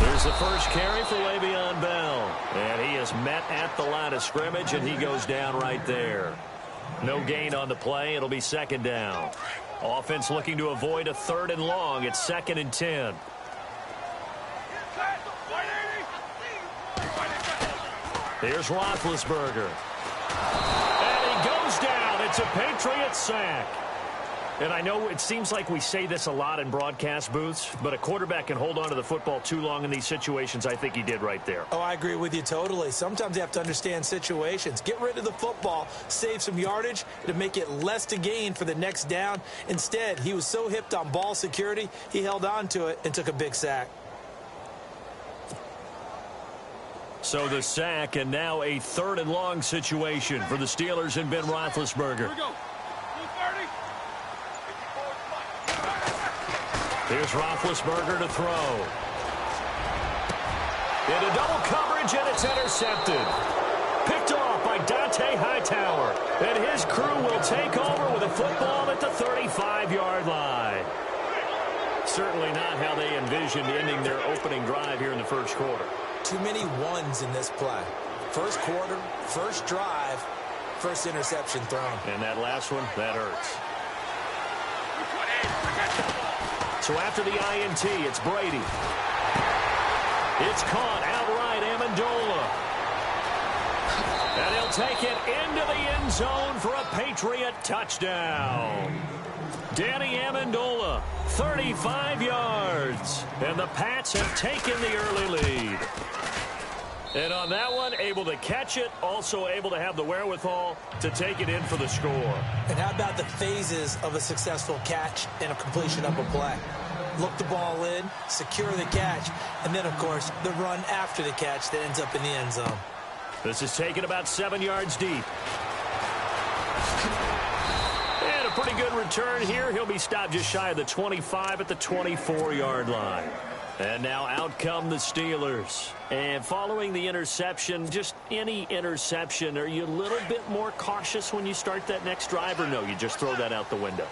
There's the first carry for Le'Veon Bell. And he is met at the line of scrimmage, and he goes down right there. No gain on the play. It'll be second down. Offense looking to avoid a 3rd and long. It's 2nd and 10. Here's Roethlisberger. And he goes down. It's a Patriot sack. And I know it seems like we say this a lot in broadcast booths, but a quarterback can hold on to the football too long in these situations. I think he did right there. Oh, I agree with you totally. Sometimes you have to understand situations. Get rid of the football, save some yardage to make it less to gain for the next down. Instead, he was so hipped on ball security, he held on to it and took a big sack. So the sack, and now a 3rd and long situation for the Steelers and Ben Roethlisberger. Here we go. Here's Roethlisberger to throw. Into double coverage, and it's intercepted. Picked off by Dante Hightower. And his crew will take over with a football at the 35-yard line. Certainly not how they envisioned ending their opening drive here in the first quarter. Too many ones in this play. First quarter, first drive, first interception thrown. And that last one, that hurts. So after the INT, it's Brady. It's caught outright, Amendola. And he'll take it into the end zone for a Patriot touchdown. Danny Amendola, 35 yards. And the Pats have taken the early lead. And on that one, able to catch it, also able to have the wherewithal to take it in for the score. And how about the phases of a successful catch and a completion of a play? Look the ball in, secure the catch, and then, of course, the run after the catch that ends up in the end zone. This is taken about 7 yards deep. And a pretty good return here. He'll be stopped just shy of the 25 at the 24-yard line. And now out come the Steelers. And following the interception, just any interception, are you a little bit more cautious when you start that next drive, or no, you just throw that out the window?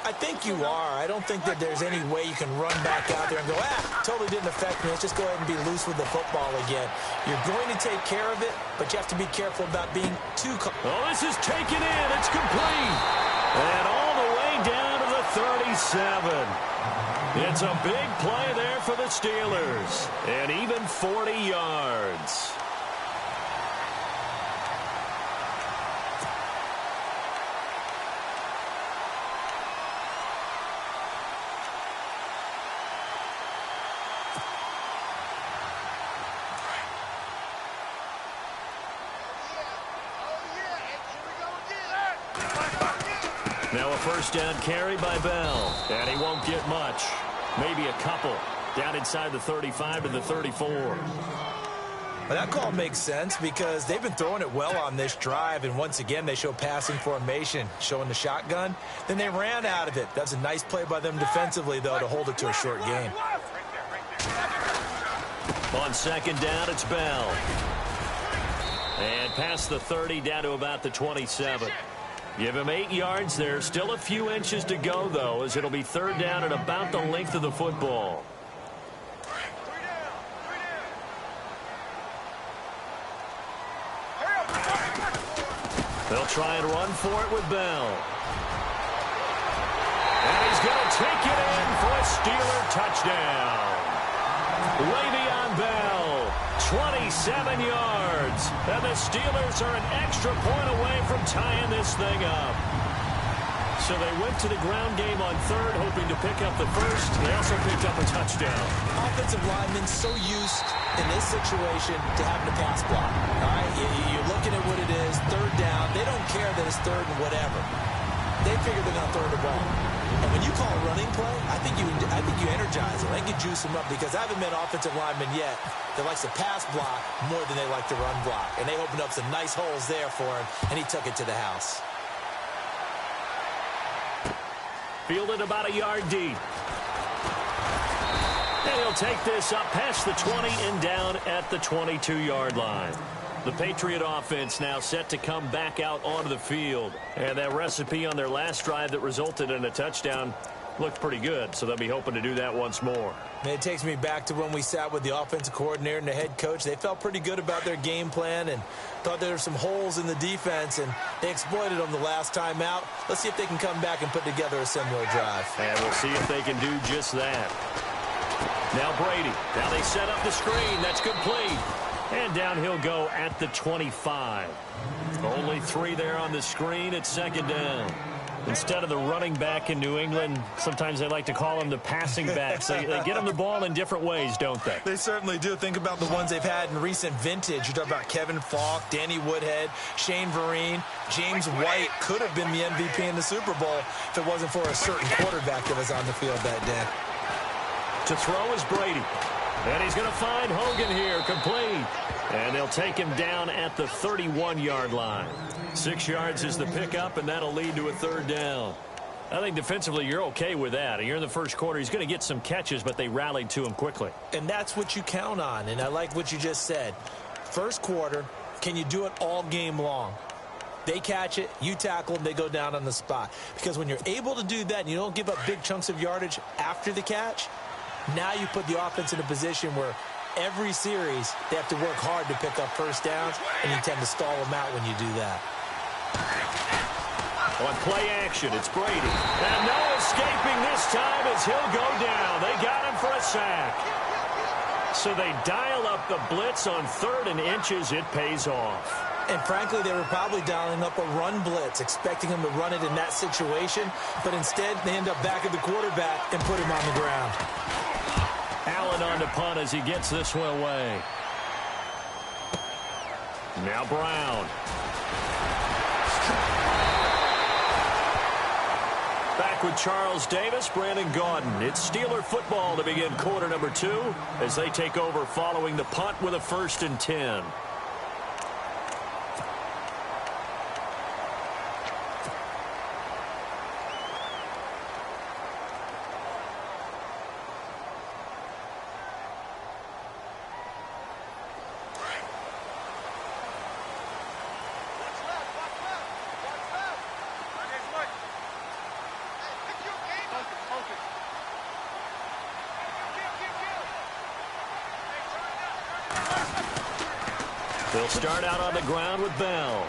I think you are. I don't think that there's any way you can run back out there and go, totally didn't affect me. Let's just go ahead and be loose with the football again. You're going to take care of it, but you have to be careful about being too... Oh, this is taken in. It's complete. And all the way down to the 37. It's a big play there for the Steelers. And even 40 yards. Now a first down carry by Bell. And he won't get much. Maybe a couple. Down inside the 35 to the 34. Well, that call makes sense because they've been throwing it well on this drive. And once again, they show passing formation, showing the shotgun. Then they ran out of it. That's a nice play by them defensively, though, to hold it to a short gain. On second down, it's Bell. And past the 30 down to about the 27. Give him 8 yards there. Still a few inches to go, though, as it'll be third down and about the length of the football. They'll try and run for it with Bell. And he's going to take it in for a Steeler touchdown. Le'Veon Bell, 27 yards. And the Steelers are an extra point away from tying this thing up. So they went to the ground game on third, hoping to pick up the first. They also picked up a touchdown. Offensive linemen so used in this situation to having a pass block. All right, you're looking at what it is, third down. They don't care that it's third and whatever. They figure they're going to throw the ball. And when you call a running play, I think you energize them. I think you juice them up because I haven't met an offensive lineman yet that likes to pass block more than they like to run block. And they opened up some nice holes there for him, and he took it to the house. Fielded about a yard deep. And he'll take this up past the 20 and down at the 22-yard line. The Patriot offense now set to come back out onto the field. And that recipe on their last drive that resulted in a touchdown looked pretty good, so they'll be hoping to do that once more. It takes me back to when we sat with the offensive coordinator and the head coach. They felt pretty good about their game plan and thought there were some holes in the defense, and they exploited them the last time out. Let's see if they can come back and put together a similar drive. And we'll see if they can do just that. Now Brady. Now they set up the screen. That's complete. And down he'll go at the 25. Only 3 there on the screen at second down. Instead of the running back in New England, sometimes they like to call them the passing backs. They get them the ball in different ways, don't they? They certainly do. Think about the ones they've had in recent vintage. You talk about Kevin Falk, Danny Woodhead, Shane Vereen, James White could have been the MVP in the Super Bowl if it wasn't for a certain quarterback that was on the field that day. To throw is Brady. And he's going to find Hogan here, complete. And they'll take him down at the 31-yard line. 6 yards is the pickup, and that'll lead to a third down. I think defensively you're okay with that. You're in the first quarter. He's going to get some catches, but they rallied to him quickly. And that's what you count on, and I like what you just said. First quarter, can you do it all game long? They catch it, you tackle them, they go down on the spot. Because when you're able to do that and you don't give up big chunks of yardage after the catch, now you put the offense in a position where every series they have to work hard to pick up first downs, and you tend to stall them out when you do that. On play action, it's Brady. And no escaping this time as he'll go down. They got him for a sack. So they dial up the blitz on 3rd and inches. It pays off. And frankly, they were probably dialing up a run blitz, expecting him to run it in that situation. But instead, they end up back at the quarterback and put him on the ground. Allen on to punt as he gets this one away. Now Brown. Back with Charles Davis, Brandon Gaudin. It's Steeler football to begin quarter number 2 as they take over following the punt with a 1st and 10. They'll start out on the ground with Bell.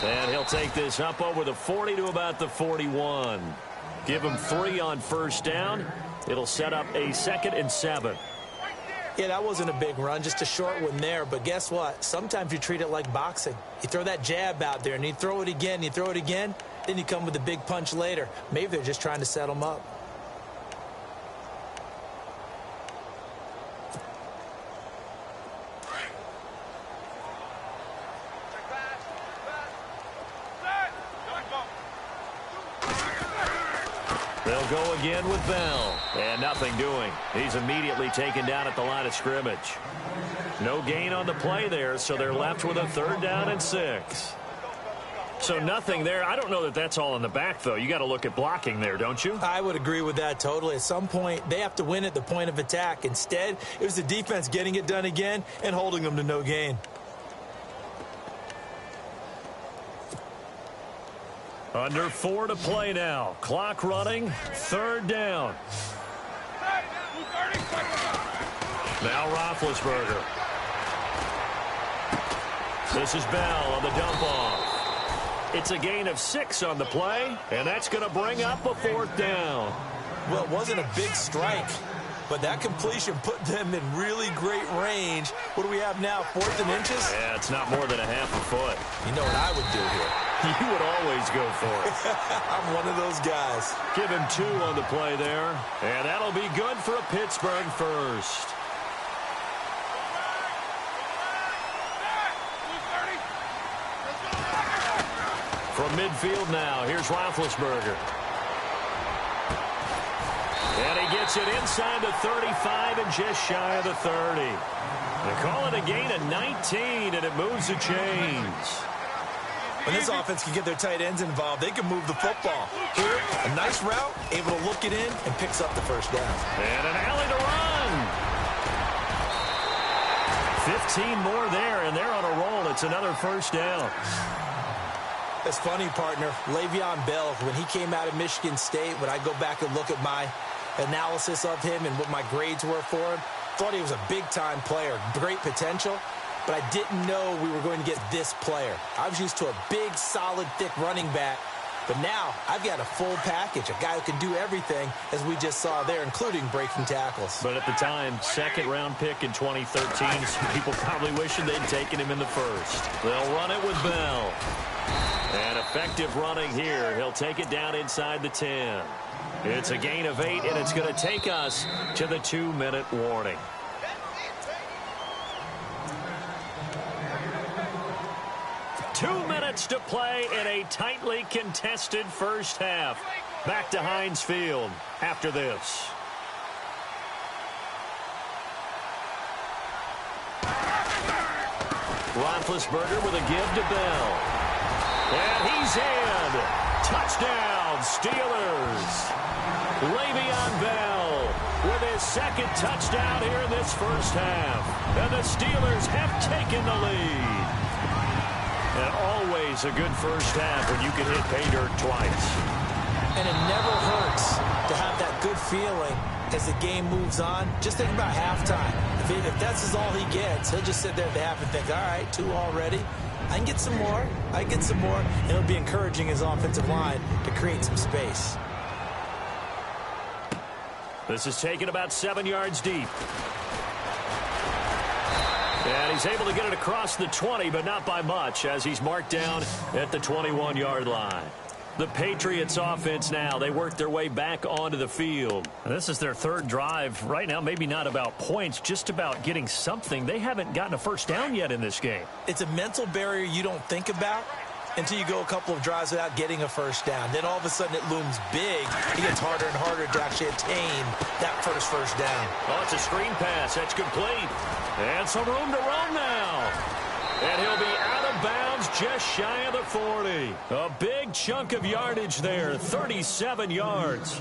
And he'll take this up over the 40 to about the 41. Give him 3 on first down. It'll set up a 2nd and 7. Yeah, that wasn't a big run, just a short one there. But guess what? Sometimes you treat it like boxing. You throw that jab out there, and you throw it again, you throw it again, then you come with a big punch later. Maybe they're just trying to set him up. They'll go again with Bell. And nothing doing. He's immediately taken down at the line of scrimmage. No gain on the play there, so they're left with a 3rd down and 6. So nothing there. I don't know that that's all in the back, though. You got to look at blocking there, don't you? I would agree with that totally. At some point, they have to win at the point of attack. Instead, it was the defense getting it done again and holding them to no gain. Under 4 to play now. Clock running. 3rd down. Now Roethlisberger. This is Bell on the dump off. It's a gain of 6 on the play, and that's going to bring up a 4th down. Well, it wasn't a big strike, but that completion put them in really great range. What do we have now, 4th and inches? Yeah, it's not more than a half a foot. You know what I would do here? You would always go for it. I'm one of those guys. Give him 2 on the play there. And that'll be good for a Pittsburgh first. From midfield now, here's Roethlisberger. And he gets it inside the 35 and just shy of the 30. They call it a gain of 19, and it moves the chains. When this offense can get their tight ends involved, they can move the football. Here, a nice route, able to look it in, and picks up the 1st down. And an alley to run. 15 more there, and they're on a roll. It's another first down. It's funny, partner. Le'Veon Bell, when he came out of Michigan State, when I go back and look at my analysis of him and what my grades were for him, thought he was a big-time player, great potential, but I didn't know we were going to get this player. I was used to a big, solid, thick running back, but now I've got a full package, a guy who can do everything, as we just saw there, including breaking tackles. But at the time, second-round pick in 2013, some people probably wishing they'd taken him in the first. They'll run it with Bell. And effective running here. He'll take it down inside the 10. It's a gain of 8, and it's going to take us to the 2-minute warning. Two minutes to play in a tightly contested first half. Back to Heinz Field after this. Roethlisberger with a give to Bell. And he's in. Touchdown, Steelers. Le'Veon Bell with his second touchdown here in this first half. And the Steelers have taken the lead. And always a good first half when you can hit pay dirt twice. And it never hurts to have that good feeling as the game moves on. Just think about halftime. If that's all he gets, he'll just sit there at the half and think, all right, 2 already. I can get some more. I can get some more. And it'll be encouraging his offensive line to create some space. This is taken about 7 yards deep. And he's able to get it across the 20, but not by much, as he's marked down at the 21-yard line. The Patriots offense now, they work their way back onto the field. This is their third drive. Right now, maybe not about points, just about getting something. They haven't gotten a first down yet in this game. It's a mental barrier you don't think about until you go a couple of drives without getting a first down. Then all of a sudden it looms big. It gets harder and harder to actually attain that first down. Oh, it's a screen pass. That's complete. And some room to run now. And he'll be out of bounds just shy of the 40. A big chunk of yardage there, 37 yards.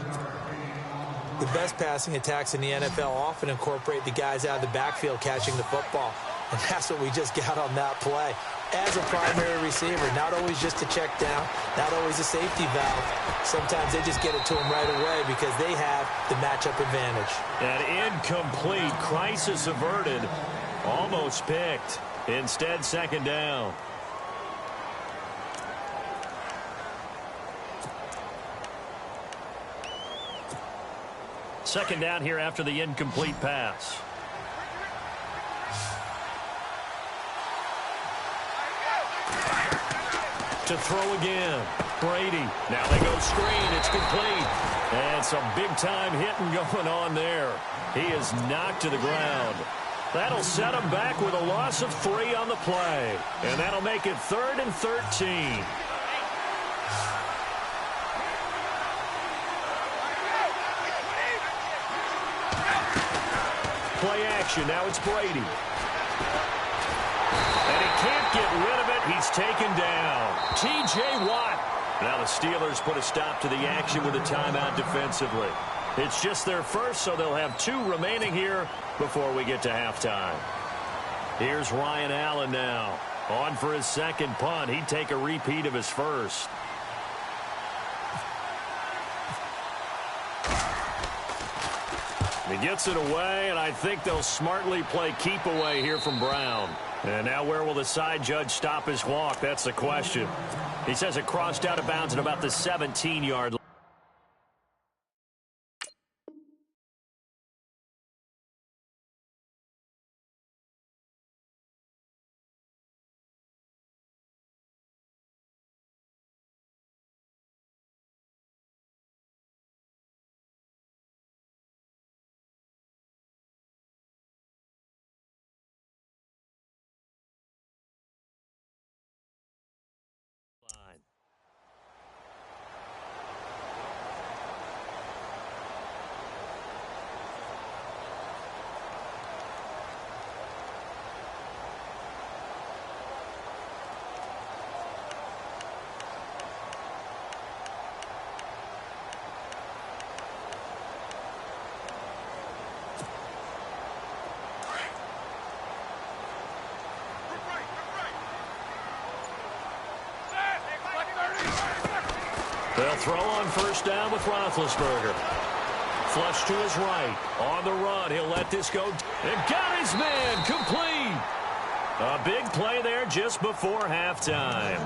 The best passing attacks in the NFL often incorporate the guys out of the backfield catching the football. And that's what we just got on that play. As a primary receiver, not always just a check down, not always a safety valve. Sometimes they just get it to him right away because they have the matchup advantage. An incomplete, crisis averted, almost picked. Instead, second down. Second down here after the incomplete pass. To throw again. Brady. Now they go screen. It's complete. And some big-time hitting going on there. He is knocked to the ground. That'll set him back with a loss of 3 on the play. And that'll make it 3rd and 13. Play action. Now it's Brady. And he can't get rid of it. He's taken down. T.J. Watt. Now the Steelers put a stop to the action with a timeout defensively. It's just their first, so they'll have 2 remaining here before we get to halftime. Here's Ryan Allen now. On for his second punt. He'd take a repeat of his first. He gets it away, and I think they'll smartly play keep away here from Brown. And now where will the side judge stop his walk? That's the question. He says it crossed out of bounds at about the 17-yard line. They'll throw on first down with Roethlisberger. Flush to his right. On the run, he'll let this go. And got his man complete. A big play there just before halftime.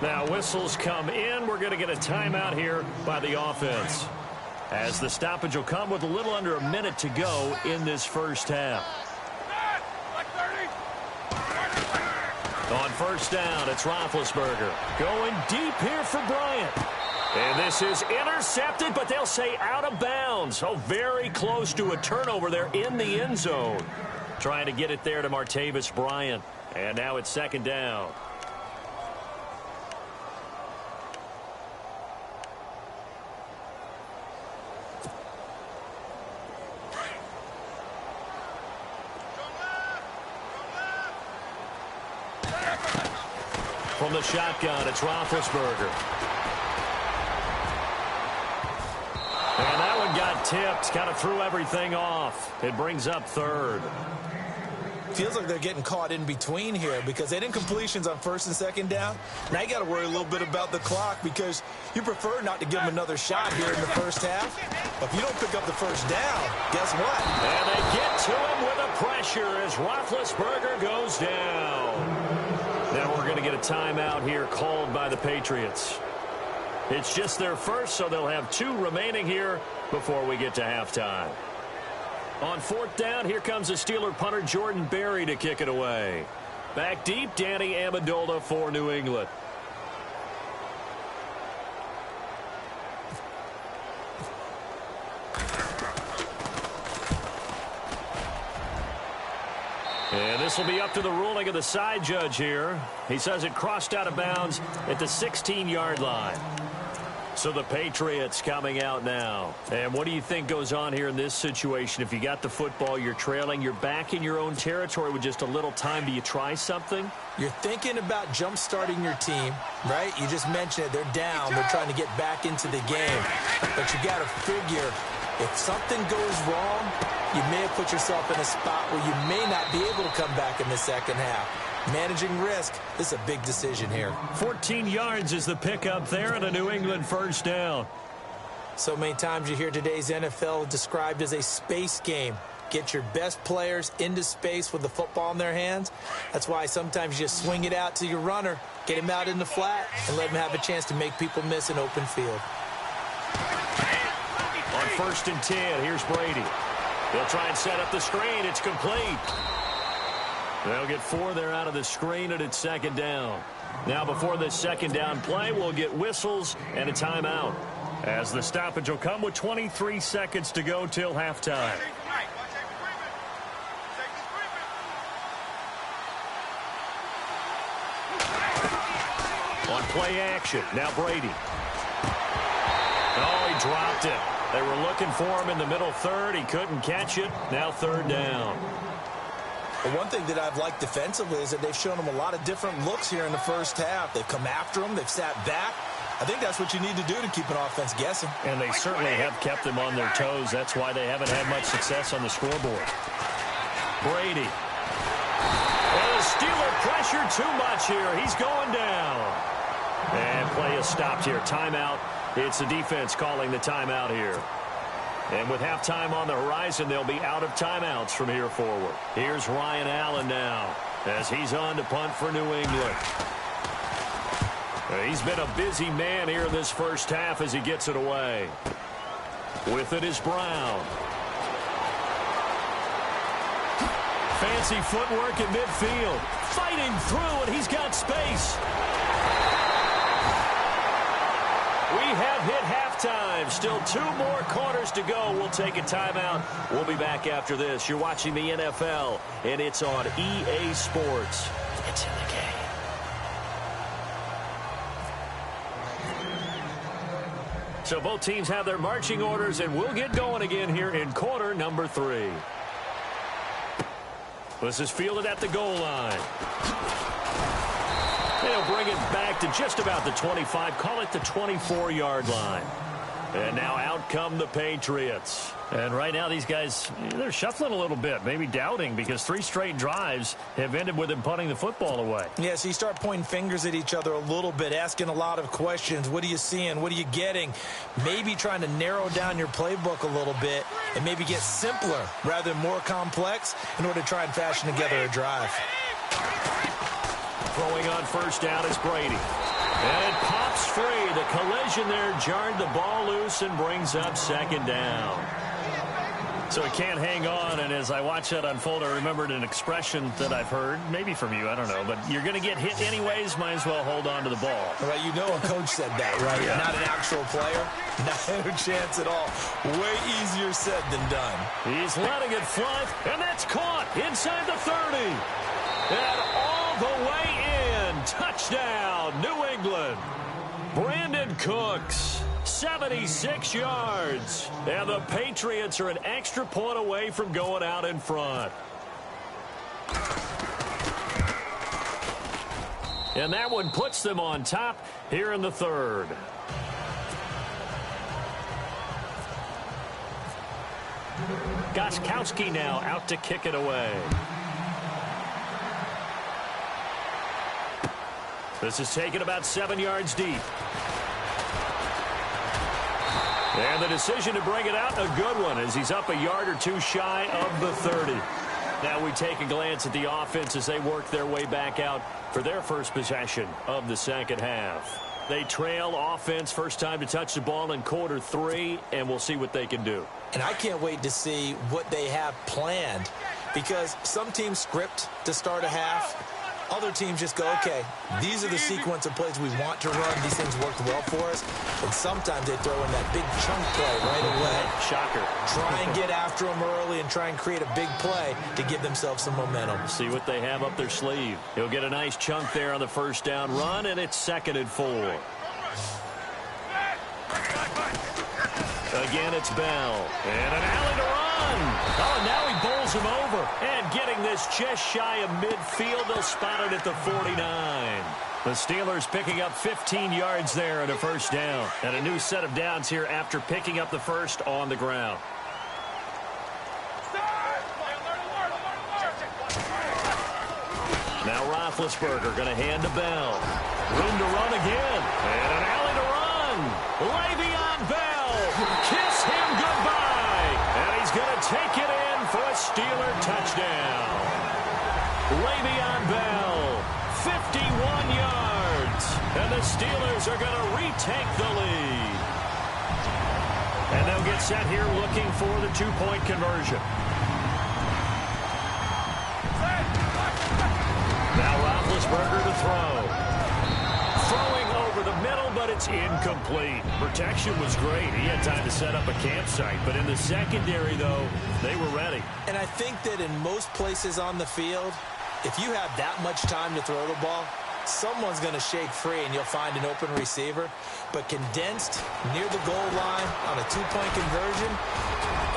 Now whistles come in. We're going to get a timeout here by the offense, as the stoppage will come with a little under a minute to go in this first half. On first down, it's Roethlisberger. Going deep here for Bryant. And this is intercepted, but they'll say out of bounds. Oh, very close to a turnover there in the end zone. Trying to get it there to Martavis Bryant. And now it's second down. From the shotgun, it's Roethlisberger. And that one got tipped. Kind of threw everything off. It brings up third. Feels like they're getting caught in between here because they didn't completions on first and second down. Now you got to worry a little bit about the clock because you prefer not to give them another shot here in the first half. But if you don't pick up the first down, guess what? And they get to him with a pressure as Roethlisberger goes down. Now we're going to get a timeout here called by the Patriots. It's just their first, so they'll have 2 remaining here before we get to halftime. On fourth down, here comes the Steeler punter Jordan Berry to kick it away. Back deep, Danny Amendola for New England. And this will be up to the ruling of the side judge here. He says it crossed out of bounds at the 16-yard line. So the Patriots coming out now. And what do you think goes on here in this situation? If you got the football, you're trailing, you're back in your own territory with just a little time. Do you try something? You're thinking about jump-starting your team, right? You just mentioned it. They're down. They're trying to get back into the game. But you got to figure if something goes wrong, you may have put yourself in a spot where you may not be able to come back in the second half. Managing risk, this is a big decision here. 14 yards is the pickup there and a New England first down. So many times you hear today's NFL described as a space game. Get your best players into space with the football in their hands. That's why sometimes you just swing it out to your runner, get him out in the flat, and let him have a chance to make people miss an open field. On first and 10, here's Brady. They'll try and set up the screen. It's complete. They'll get 4 there out of the screen, and it's second down. Now before this second down play, we'll get whistles and a timeout, as the stoppage will come with 23 seconds to go till halftime. On play action, now Brady. Oh, he dropped it. They were looking for him in the middle third. He couldn't catch it. Now third down. But one thing that I've liked defensively is that they've shown them a lot of different looks here in the first half. They've come after them. They've sat back. I think that's what you need to do to keep an offense guessing. And they certainly have kept them on their toes. That's why they haven't had much success on the scoreboard. Brady. Well, the Steeler pressure too much here. He's going down. And play is stopped here. Timeout. It's the defense calling the timeout here. And with halftime on the horizon, they'll be out of timeouts from here forward. Here's Ryan Allen now as he's on to punt for New England. He's been a busy man here in this first half as he gets it away. With it is Brown. Fancy footwork in midfield. Fighting through, and he's got space. We have hit halftime. Still 2 more quarters to go. We'll take a timeout. We'll be back after this. You're watching the NFL, and it's on EA Sports. It's in the game. So both teams have their marching orders, and we'll get going again here in quarter number 3. This is fielded at the goal line. They'll bring it back to just about the 25, call it the 24-yard line. And now out come the Patriots. And right now these guys, they're shuffling a little bit, maybe doubting, because 3 straight drives have ended with them punting the football away. Yeah, so you start pointing fingers at each other a little bit, asking a lot of questions. What are you seeing? What are you getting? Maybe trying to narrow down your playbook a little bit and maybe get simpler rather than more complex in order to try and fashion together a drive. Throwing on first down is Brady. And it pops free. The collision there jarred the ball loose and brings up second down. So it can't hang on, and as I watch that unfold, I remembered an expression that I've heard, maybe from you, I don't know, but you're going to get hit anyways, might as well hold on to the ball. Right, you know a coach said that, right? Yeah. Not an actual player. No chance at all. Way easier said than done. He's letting it fly, and that's caught inside the 30. And all the way in. Touchdown, New England. Brandon Cooks. 76 yards. And the Patriots are an extra point away from going out in front. And that one puts them on top here in the third. Gostkowski now out to kick it away. This is taken about 7 yards deep. And the decision to bring it out, a good one, as he's up a yard or two shy of the 30. Now we take a glance at the offense as they work their way back out for their first possession of the second half. They trail offense, first time to touch the ball in quarter 3, and we'll see what they can do. And I can't wait to see what they have planned, because some teams script to start a half. Other teams just go, okay, these are the sequence of plays we want to run. These things work well for us. And sometimes they throw in that big chunk play right away. Shocker. Try and get after them early and try and create a big play to give themselves some momentum. See what they have up their sleeve. He'll get a nice chunk there on the first down run, and it's 2nd and 4. Again, it's Bell. And an alley to run. Oh, and now he bowls him over. And getting this just shy of midfield, they'll spot it at the 49. The Steelers picking up 15 yards there and a first down. And a new set of downs here after picking up the first on the ground. Now Roethlisberger going to hand to Bell. Room to run again. And an alley to run. Le'Veon Bell. Kiss him goodbye. And he's going to take it in for a Steeler touchdown. Le'Veon Bell, 51 yards. And the Steelers are going to retake the lead. And they'll get set here looking for the 2-point conversion. Now Roethlisberger to throw. Throwing over the middle, but it's incomplete. Protection was great. He had time to set up a campsite. But in the secondary, though, they were ready. And I think that in most places on the field, if you have that much time to throw the ball, someone's going to shake free and you'll find an open receiver. But condensed near the goal line on a 2-point conversion,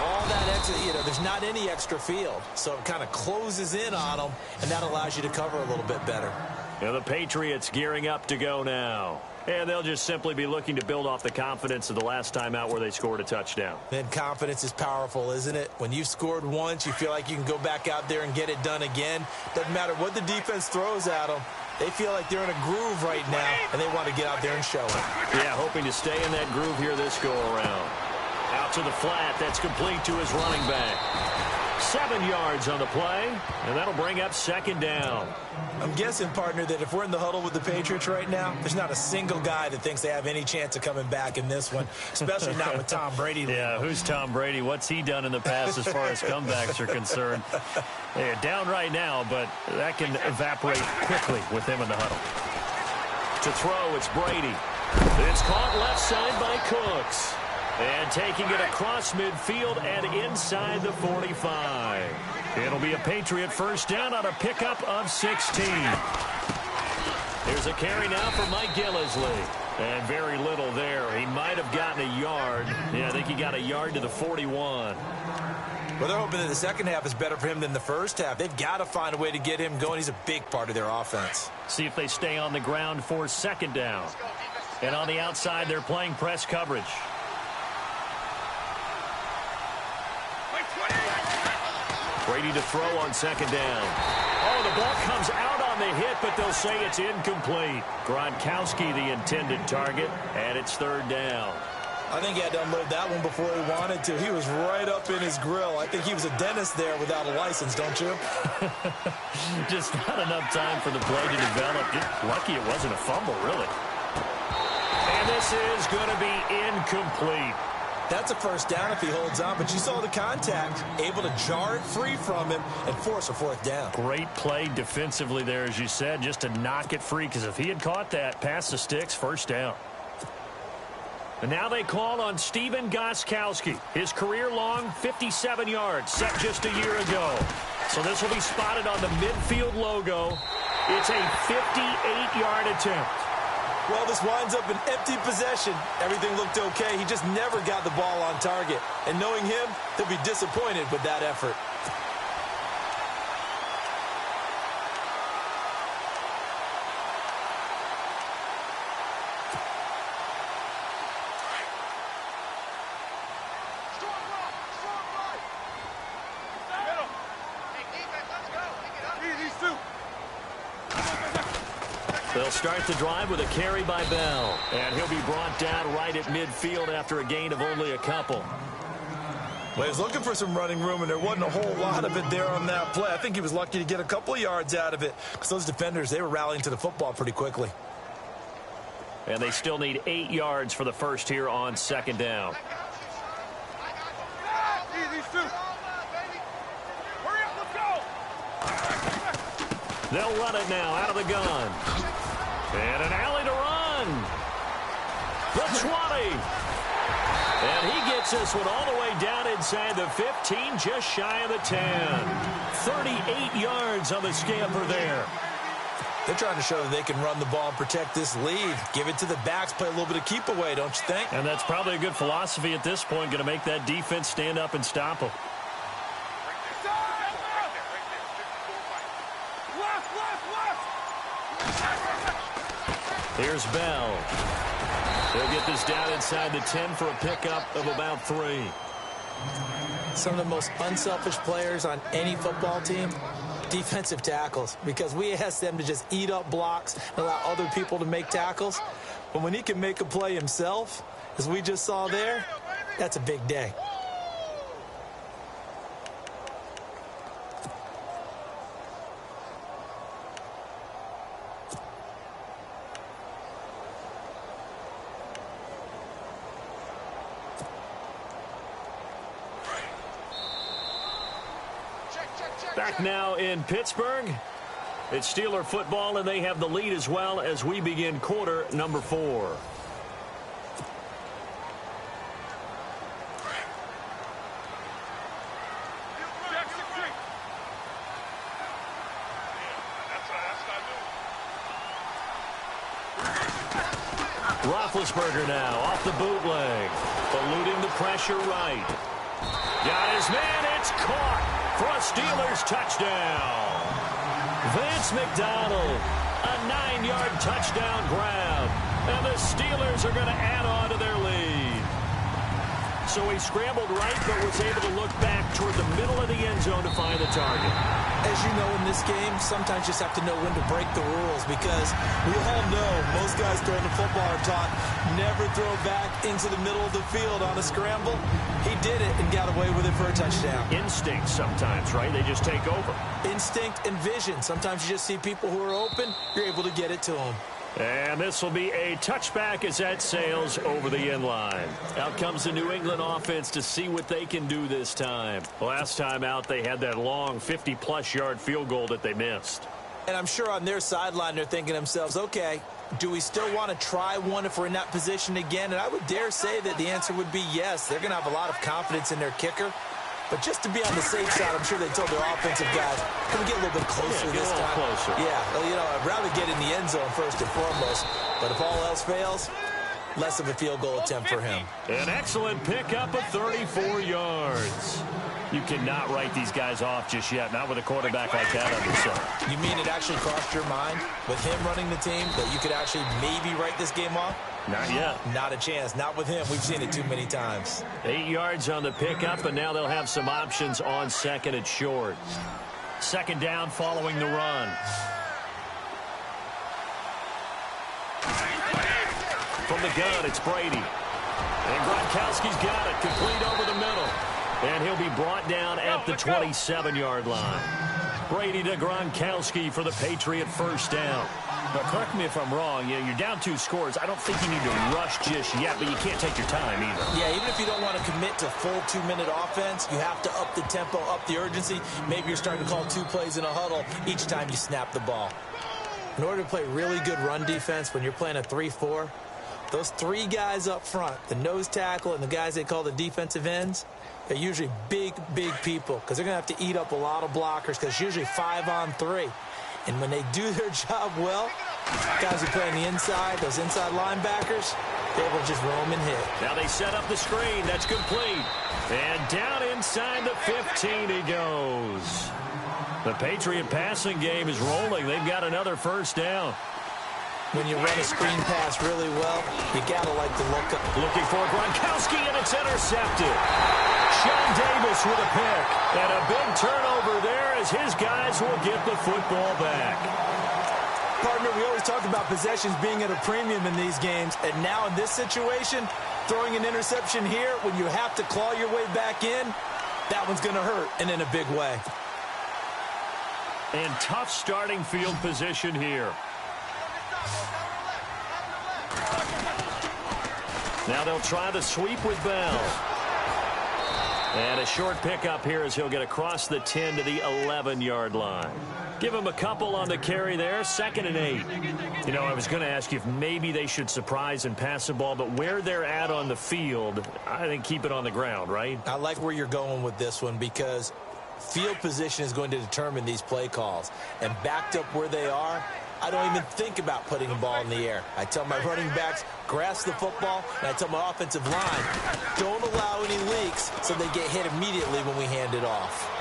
all that extra, there's not any extra field. So it kind of closes in on them, and that allows you to cover a little bit better. And the Patriots gearing up to go now. And they'll just simply be looking to build off the confidence of the last time out where they scored a touchdown. And confidence is powerful, isn't it? When you've scored once, you feel like you can go back out there and get it done again. Doesn't matter what the defense throws at them. They feel like they're in a groove right now, and they want to get out there and show it. Yeah, hoping to stay in that groove here this go-around. Out to the flat. That's complete to his running back. 7 yards on the play, and that'll bring up second down. I'm guessing, partner, that if we're in the huddle with the Patriots right now, there's not a single guy that thinks they have any chance of coming back in this one, especially not with Tom Brady. Yeah, who's Tom Brady? What's he done in the past as far as comebacks are concerned? They're down right now, but that can evaporate quickly with him in the huddle. To throw, it's Brady. It's caught left side by Cooks. And taking it across midfield and inside the 45. It'll be a Patriot first down on a pickup of 16. Here's a carry now for Mike Gillislee. And very little there. He might have gotten a yard. Yeah, I think he got a yard to the 41. Well, they're hoping that the second half is better for him than the first half. They've got to find a way to get him going. He's a big part of their offense. See if they stay on the ground for second down. And on the outside, they're playing press coverage. Brady to throw on second down. Oh, the ball comes out on the hit, but they'll say it's incomplete. Gronkowski, the intended target, and it's third down. I think he had to unload that one before he wanted to. He was right up in his grill. I think he was a dentist there without a license, don't you? Just not enough time for the play to develop. Lucky it wasn't a fumble, really. And this is going to be incomplete. That's a first down if he holds on, but you saw the contact, able to jar it free from him and force a fourth down. Great play defensively there, as you said, just to knock it free, because if he had caught that, past the sticks, first down. And now they call on Stephen Gostkowski. His career-long 57 yards, set just a year ago. So this will be spotted on the midfield logo. It's a 58-yard attempt. Well, this winds up an empty possession. Everything looked okay. He just never got the ball on target. And knowing him, he'll be disappointed with that effort. They'll start the drive with a carry by Bell. And he'll be brought down right at midfield after a gain of only a couple. Well, he was looking for some running room, and there wasn't a whole lot of it there on that play. I think he was lucky to get a couple of yards out of it, because those defenders, they were rallying to the football pretty quickly. And they still need 8 yards for the first here on second down. They'll run it now out of the gun. And an alley to run. The 20. And he gets this one all the way down inside the 15, just shy of the 10. 38 yards on the scamper there. They're trying to show that they can run the ball and protect this lead. Give it to the backs, play a little bit of keep away, don't you think? And that's probably a good philosophy at this point, going to make that defense stand up and stop them. Here's Bell. They'll get this down inside the 10 for a pickup of about 3. Some of the most unselfish players on any football team, defensive tackles, because we ask them to just eat up blocks and allow other people to make tackles. But when he can make a play himself, as we just saw there, that's a big day. Back now in Pittsburgh. It's Steeler football, and they have the lead as well as we begin quarter number 4. Roethlisberger now off the bootleg, eluding the pressure right. Got his man, it's caught for a Steelers touchdown. Vance McDonald, a 9-yard touchdown grab, and the Steelers are going to add on to their lead. So he scrambled right, but was able to look back toward the middle of the end zone to find the target. As you know, in this game, sometimes you just have to know when to break the rules, because we all know most guys throwing the football are taught never throw back into the middle of the field on a scramble. He did it and got away with it for a touchdown. Instinct sometimes, right? They just take over. Instinct and vision. Sometimes you just see people who are open, you're able to get it to them. And this will be a touchback as that sails over the end line. Out comes the New England offense to see what they can do this time. Last time out, they had that long 50-plus yard field goal that they missed. And I'm sure on their sideline, they're thinking to themselves, okay, do we still want to try one if we're in that position again? And I would dare say that the answer would be yes. They're going to have a lot of confidence in their kicker. But just to be on the safe side, I'm sure they told their offensive guys, can we get a little bit closer this time? Closer. Yeah, well, you know, I'd rather get in the end zone first and foremost. But if all else fails, less of a field goal attempt for him. An excellent pickup of 34 yards. You cannot write these guys off just yet, not with a quarterback like that under center. You mean it actually crossed your mind with him running the team that you could actually maybe write this game off? Not yet. Not a chance. Not with him. We've seen it too many times. 8 yards on the pickup, and now they'll have some options on second and short. Second down following the run. From the gun, it's Brady. And Gronkowski's got it, complete over the middle. And he'll be brought down at the 27-yard line. Brady to Gronkowski for the Patriot first down. But correct me if I'm wrong, you're down 2 scores. I don't think you need to rush just yet, but you can't take your time either. Yeah, even if you don't want to commit to full 2-minute offense, you have to up the tempo, up the urgency. Maybe you're starting to call 2 plays in a huddle each time you snap the ball. In order to play really good run defense when you're playing a 3-4, those 3 guys up front, the nose tackle and the guys they call the defensive ends, they're usually big people because they're going to have to eat up a lot of blockers because it's usually 5-on-3. And when they do their job well, guys who play on the inside, those inside linebackers, they're able to just roam and hit. Now they set up the screen. That's complete. And down inside the 15 he goes. The Patriot passing game is rolling. They've got another first down. When you run a screen pass really well, you got to like the look up. Looking for Gronkowski, and it's intercepted. Sean Davis with a pick. And a big turnover there as his guys will get the football back. Partner, we always talk about possessions being at a premium in these games. And now in this situation, throwing an interception here when you have to claw your way back in, that one's going to hurt, and in a big way. And tough starting field position here. Now they'll try the sweep with Bell. And a short pickup here as he'll get across the 10 to the 11-yard line. Give him a couple on the carry there, 2nd and 8. You know, I was going to ask you if maybe they should surprise and pass the ball, but where they're at on the field, I think keep it on the ground, right? I like where you're going with this one because field position is going to determine these play calls. And backed up where they are, I don't even think about putting the ball in the air. I tell my running backs, grasp the football, and I tell my offensive line, don't allow any leaks so they get hit immediately when we hand it off.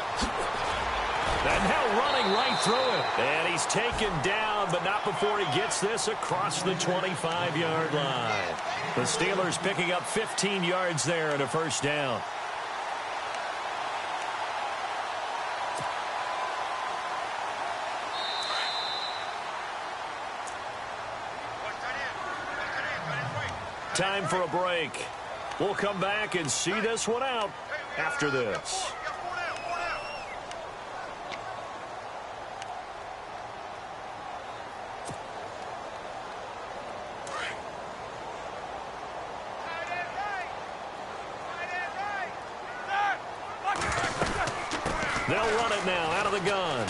And now running right through it. And he's taken down, but not before he gets this across the 25-yard line. The Steelers picking up 15 yards there and a first down. Time for a break. We'll come back and see this one out after this. They'll run it now out of the gun.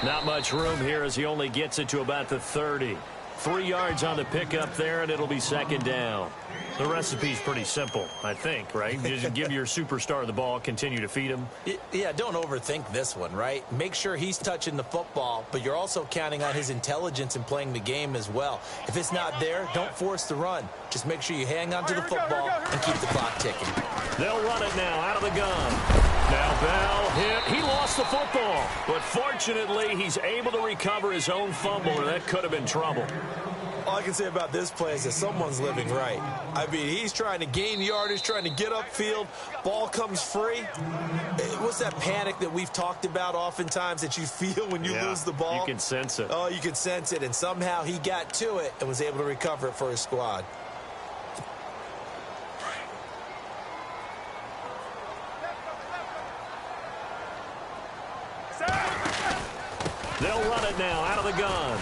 Not much room here as he only gets it to about the 30. 3 yards on the pickup there, and it'll be 2nd down. The recipe's pretty simple, I think, right? You just give your superstar the ball, continue to feed him. Yeah, don't overthink this one, right? Make sure he's touching the football, but you're also counting on his intelligence in playing the game as well. If it's not there, don't force the run. Just make sure you hang on to the football and keep the clock ticking. They'll run it now out of the gun. Now Bell hit. He lost the football, but fortunately he's able to recover his own fumble, and that could have been trouble. All I can say about this play is that someone's living right. I mean, he's trying to gain yardage, trying to get upfield. Ball comes free. What's that panic that we've talked about oftentimes that you feel when you lose the ball? You can sense it. Oh, you can sense it, and somehow he got to it and was able to recover it for his squad. They'll run it now out of the gun.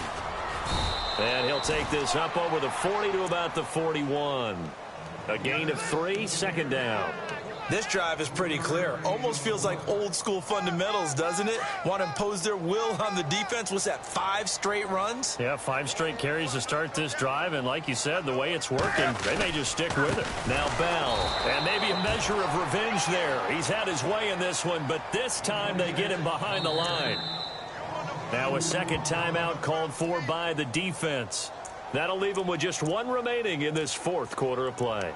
And he'll take this up over the 40 to about the 41. A gain of 3, 2nd down. This drive is pretty clear. Almost feels like old school fundamentals, doesn't it? Want to impose their will on the defense. Was that 5 straight runs? Yeah, 5 straight carries to start this drive. And like you said, the way it's working, they may just stick with it. Now Bell. And maybe a measure of revenge there. He's had his way in this one, but this time they get him behind the line. Now a second timeout called for by the defense. That'll leave them with just one remaining in this fourth quarter of play.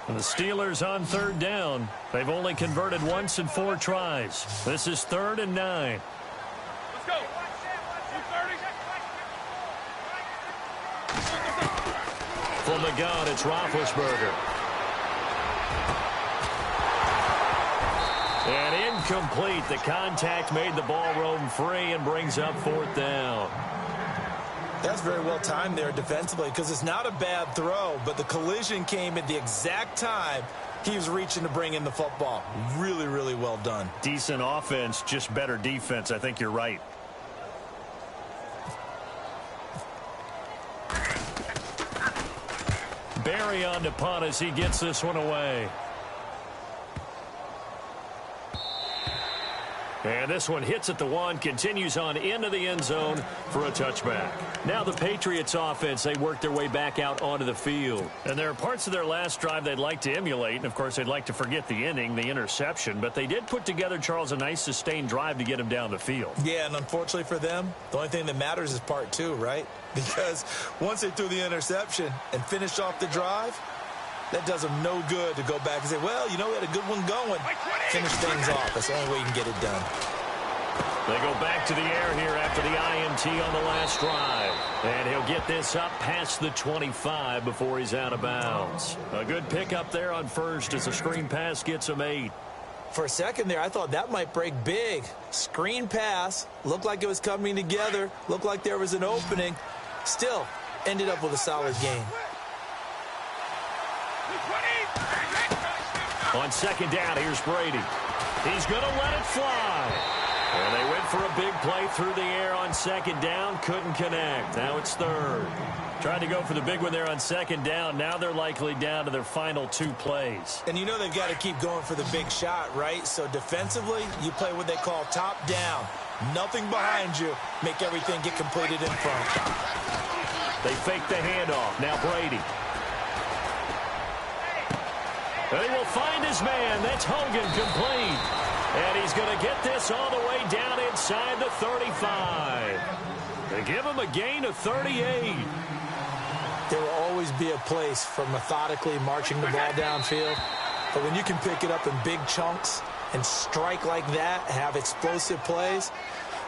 And the Steelers on third down. They've only converted once in 4 tries. This is 3rd and 9. Let's go. 230. From the gun, it's Roethlisberger. And incomplete. The contact made the ball roam free and brings up 4th down. That's very well timed there defensively because it's not a bad throw, but the collision came at the exact time he was reaching to bring in the football. Really, really well done. Decent offense, just better defense. I think you're right. Barry on to punt as he gets this one away. And this one hits at the 1, continues on into the end zone for a touchback. Now the Patriots offense, they work their way back out onto the field. And there are parts of their last drive they'd like to emulate. And, of course, they'd like to forget the inning, the interception. But they did put together, Charles, a nice sustained drive to get him down the field. Yeah, and unfortunately for them, the only thing that matters is part 2, right? Because once they threw the interception and finished off the drive, that does them no good to go back and say, well, you know, we had a good one going. Finish things off. That's the only way you can get it done. They go back to the air here after the INT on the last drive. And he'll get this up past the 25 before he's out of bounds. A good pickup there on first as the screen pass gets him 8. For a second there, I thought that might break big. Screen pass. Looked like it was coming together. Looked like there was an opening. Still, ended up with a solid game. On second down, here's Brady. He's going to let it fly. And they went for a big play through the air on second down. Couldn't connect. Now it's 3rd. Tried to go for the big one there on second down. Now they're likely down to their final 2 plays. And you know they've got to keep going for the big shot, right? So defensively, you play what they call top down. Nothing behind you. Make everything get completed in front. They fake the handoff. Now Brady. And he will find his man. That's Hogan, complete. And he's going to get this all the way down inside the 35. They give him a gain of 38. There will always be a place for methodically marching the ball downfield. But when you can pick it up in big chunks and strike like that, have explosive plays,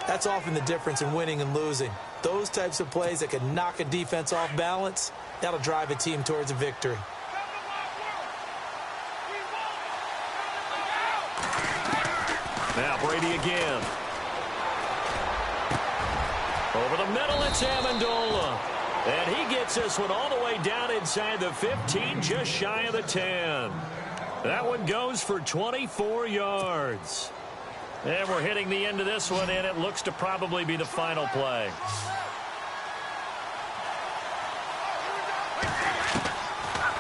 that's often the difference in winning and losing. Those types of plays that can knock a defense off balance, that'll drive a team towards a victory. Now Brady again. Over the middle, it's Amendola. And he gets this one all the way down inside the 15, just shy of the 10. That one goes for 24 yards. And we're hitting the end of this one, and it looks to probably be the final play.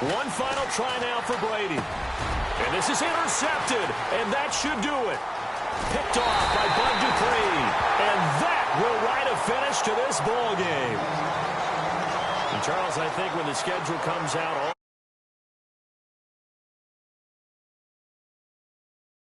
One final try now for Brady. And this is intercepted, and that should do it. Picked off by Bud Dupree. And that will write a finish to this ball game. And Charles, I think when the schedule comes out,